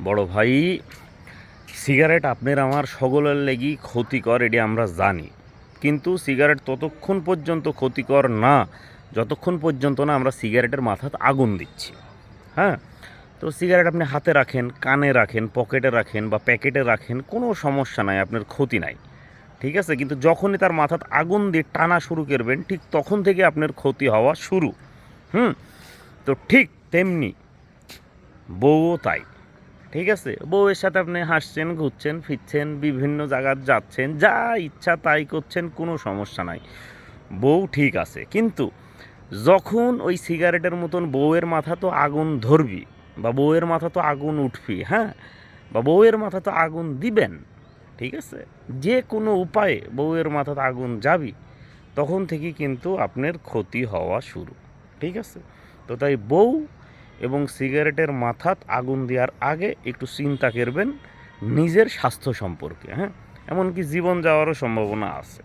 বড় ভাই, সিগারেট আপনার আমার সকলের লেগি ক্ষতিকর, এটি আমরা জানি। কিন্তু সিগারেট ততক্ষণ পর্যন্ত ক্ষতিকর না যতক্ষণ পর্যন্ত না আমরা সিগারেটের মাথাতে আগুন দিচ্ছি। হ্যাঁ, তো সিগারেট আপনি হাতে রাখেন, কানে রাখেন, পকেটে রাখেন বা প্যাকেটে রাখেন, কোনো সমস্যা নাই, আপনার ক্ষতি নাই। ঠিক আছে, কিন্তু যখনই তার মাথাতে আগুন দিয়ে টানা শুরু করবেন, ঠিক তখন থেকে আপনার ক্ষতি হওয়া শুরু। হুম, তো ঠিক তেমনি বউও তাই। ঠিক আছে, বউয়ের সাথে আপনি হাসছেন, ঘুরছেন, ফিরছেন, বিভিন্ন জায়গায় যাচ্ছেন, যা ইচ্ছা তাই করছেন, কোনো সমস্যা নাই, বউ ঠিক আছে। কিন্তু যখন ওই সিগারেটের মতন বউয়ের মাথা তো আগুন ধরবি বা বউয়ের মাথা তো আগুন উঠবি, হ্যাঁ, বা বউয়ের মাথা তো আগুন দিবেন, ঠিক আছে, যে কোনো উপায়ে বউয়ের মাথাতে আগুন যাবি, তখন থেকেই কিন্তু আপনার ক্ষতি হওয়া শুরু। ঠিক আছে, তো তাই বউ এবং সিগারেটের মাথাত আগুন দেওয়ার আগে একটু চিন্তা করবেন নিজের স্বাস্থ্য সম্পর্কে। হ্যাঁ, এমনকি জীবন যাওয়ারও সম্ভাবনা আছে।